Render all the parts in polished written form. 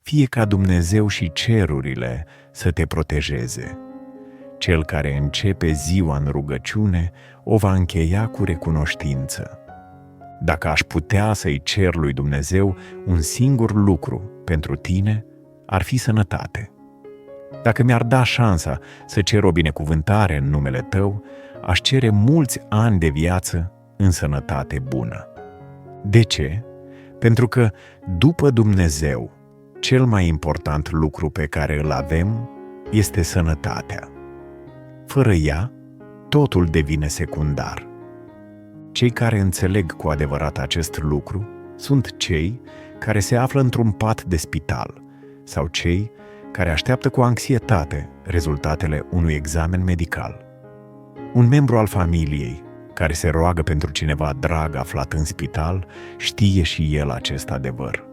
Fie ca Dumnezeu și cerurile să te protejeze. Cel care începe ziua în rugăciune o va încheia cu recunoștință. Dacă aș putea să-i cer lui Dumnezeu un singur lucru pentru tine, ar fi sănătate. Dacă mi-ar da șansa să cer o binecuvântare în numele tău, aș cere mulți ani de viață în sănătate bună. De ce? Pentru că, după Dumnezeu, cel mai important lucru pe care îl avem este sănătatea. Fără ea, totul devine secundar. Cei care înțeleg cu adevărat acest lucru sunt cei care se află într-un pat de spital sau cei care așteaptă cu anxietate rezultatele unui examen medical. Un membru al familiei care se roagă pentru cineva drag aflat în spital știe și el acest adevăr.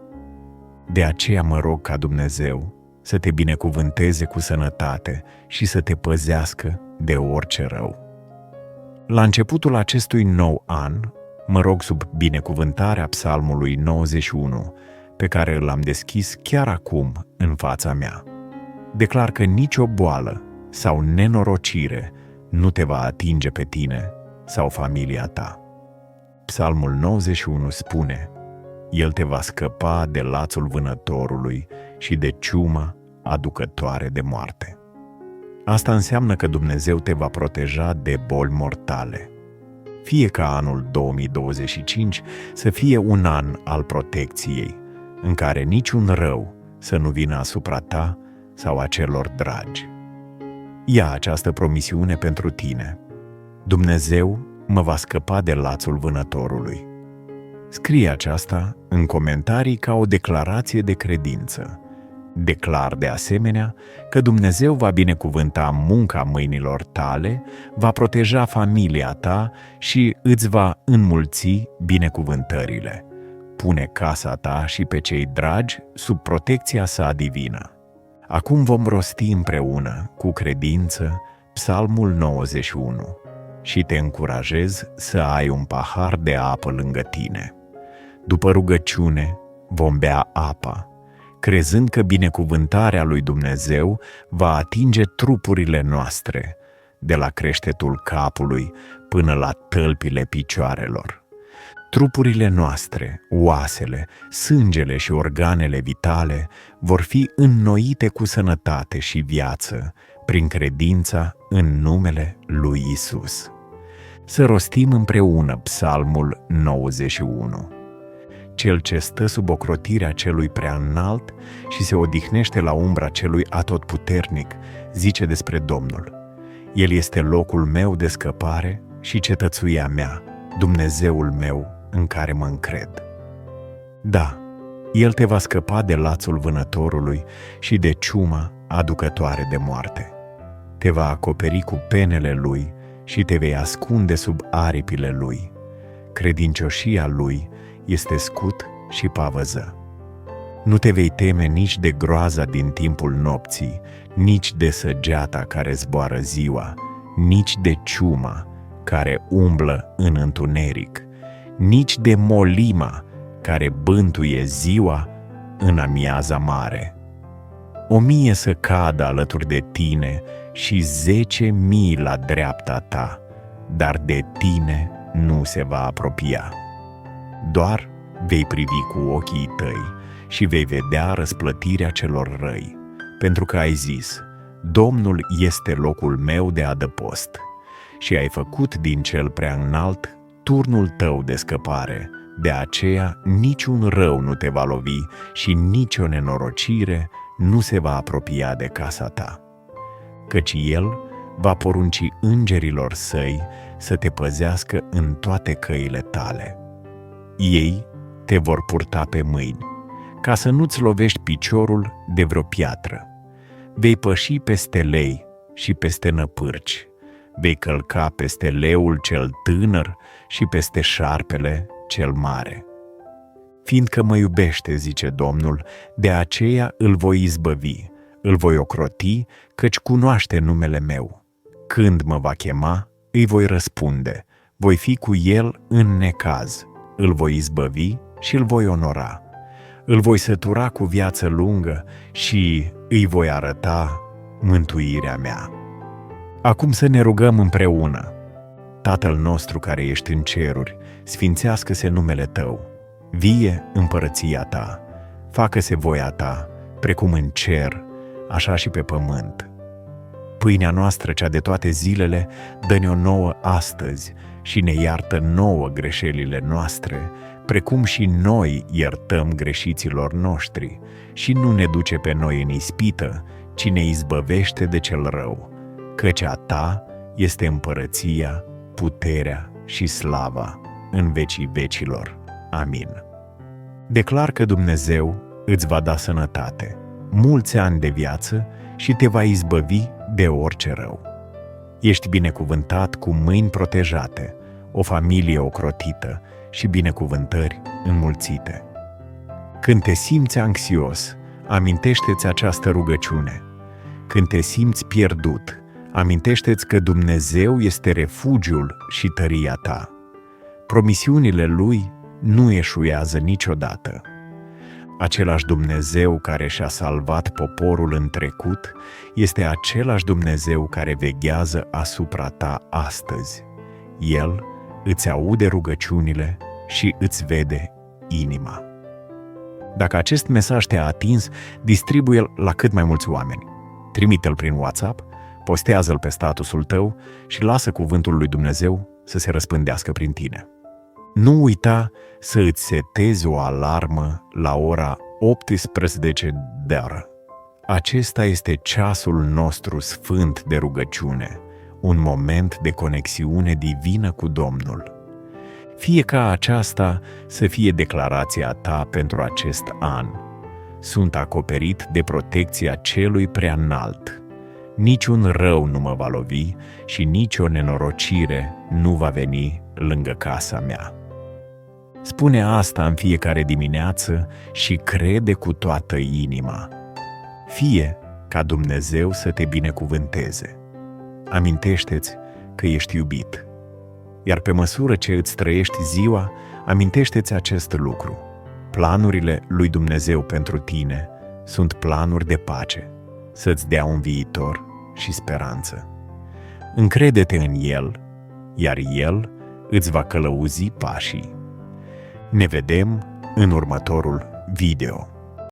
De aceea mă rog ca Dumnezeu să te binecuvânteze cu sănătate și să te păzească de orice rău. La începutul acestui nou an, mă rog sub binecuvântarea Psalmului 91, pe care l-am deschis chiar acum în fața mea. Declar că nicio boală sau nenorocire nu te va atinge pe tine sau familia ta. Psalmul 91 spune: El te va scăpa de lațul vânătorului și de ciuma aducătoare de moarte. Asta înseamnă că Dumnezeu te va proteja de boli mortale. Fie ca anul 2025 să fie un an al protecției, în care niciun rău să nu vină asupra ta sau a celor dragi. Ia această promisiune pentru tine. Dumnezeu mă va scăpa de lațul vânătorului. Scrie aceasta în comentarii ca o declarație de credință. Declar de asemenea că Dumnezeu va binecuvânta munca mâinilor tale, va proteja familia ta și îți va înmulți binecuvântările. Pune casa ta și pe cei dragi sub protecția sa divină. Acum vom rosti împreună, cu credință, Psalmul 91 și te încurajez să ai un pahar de apă lângă tine. După rugăciune vom bea apa, crezând că binecuvântarea lui Dumnezeu va atinge trupurile noastre, de la creștetul capului până la tălpile picioarelor. Trupurile noastre, oasele, sângele și organele vitale vor fi înnoite cu sănătate și viață prin credința în numele lui Isus. Să rostim împreună Psalmul 91. Cel ce stă sub ocrotirea celui prea înalt și se odihnește la umbra celui atotputernic, zice despre Domnul: El este locul meu de scăpare și cetățuia mea, Dumnezeul meu în care mă încred. Da, El te va scăpa de lațul vânătorului și de ciuma aducătoare de moarte. Te va acoperi cu penele Lui și te vei ascunde sub aripile Lui. Credincioșia Lui este scut și pavăză. Nu te vei teme nici de groaza din timpul nopții, nici de săgeata care zboară ziua, nici de ciuma care umblă în întuneric, nici de molima care bântuie ziua în amiaza mare. 1000 să cadă alături de tine și 10.000 la dreapta ta, dar de tine nu se va apropia. Doar vei privi cu ochii tăi și vei vedea răsplătirea celor răi, pentru că ai zis: Domnul este locul meu de adăpost, și ai făcut din cel prea înalt turnul tău de scăpare. De aceea niciun rău nu te va lovi și nicio nenorocire nu se va apropia de casa ta. Căci El va porunci îngerilor săi să te păzească în toate căile tale. Ei te vor purta pe mâini, ca să nu-ți lovești piciorul de vreo piatră. Vei păși peste lei și peste năpârci. Vei călca peste leul cel tânăr și peste șarpele cel mare. Fiindcă mă iubește, zice Domnul, de aceea îl voi izbăvi, îl voi ocroti, căci cunoaște numele meu. Când mă va chema, îi voi răspunde, voi fi cu el în necaz, îl voi izbăvi și îl voi onora. îl voi sătura cu viață lungă și îi voi arăta mântuirea mea. Acum să ne rugăm împreună. Tatăl nostru care ești în ceruri, sfințească-se numele Tău, vie împărăția Ta, facă-se voia Ta, precum în cer, așa și pe pământ. Pâinea noastră, cea de toate zilele, dă-ne-o nouă astăzi și ne iartă nouă greșelile noastre, precum și noi iertăm greșiților noștri, și nu ne duce pe noi în ispită, ci ne izbăvește de cel rău, căci a Ta este împărăția, puterea și slava în vecii vecilor. Amin. Declar că Dumnezeu îți va da sănătate, mulți ani de viață și te va izbăvi de orice rău. Ești binecuvântat cu mâini protejate, o familie ocrotită și binecuvântări înmulțite. Când te simți anxios, amintește-ți această rugăciune. Când te simți pierdut, amintește-ți că Dumnezeu este refugiul și tăria ta. Promisiunile Lui nu eșuează niciodată. Același Dumnezeu care și-a salvat poporul în trecut este același Dumnezeu care veghează asupra ta astăzi. El îți aude rugăciunile și îți vede inima. Dacă acest mesaj te-a atins, distribuie-l la cât mai mulți oameni. Trimite-l prin WhatsApp, postează-l pe statusul tău și lasă cuvântul lui Dumnezeu să se răspândească prin tine. Nu uita să îți setezi o alarmă la ora 18 deară. Acesta este ceasul nostru sfânt de rugăciune, un moment de conexiune divină cu Domnul. Fie ca aceasta să fie declarația ta pentru acest an. Sunt acoperit de protecția Celui Preaînalt. Niciun rău nu mă va lovi și nicio nenorocire nu va veni lângă casa mea. Spune asta în fiecare dimineață și crede cu toată inima. Fie ca Dumnezeu să te binecuvânteze. Amintește-ți că ești iubit. Iar pe măsură ce îți trăiești ziua, amintește-ți acest lucru. Planurile lui Dumnezeu pentru tine sunt planuri de pace, să-ți dea un viitor și speranță. Încrede-te în El, iar El îți va călăuzi pașii. Ne vedem în următorul video.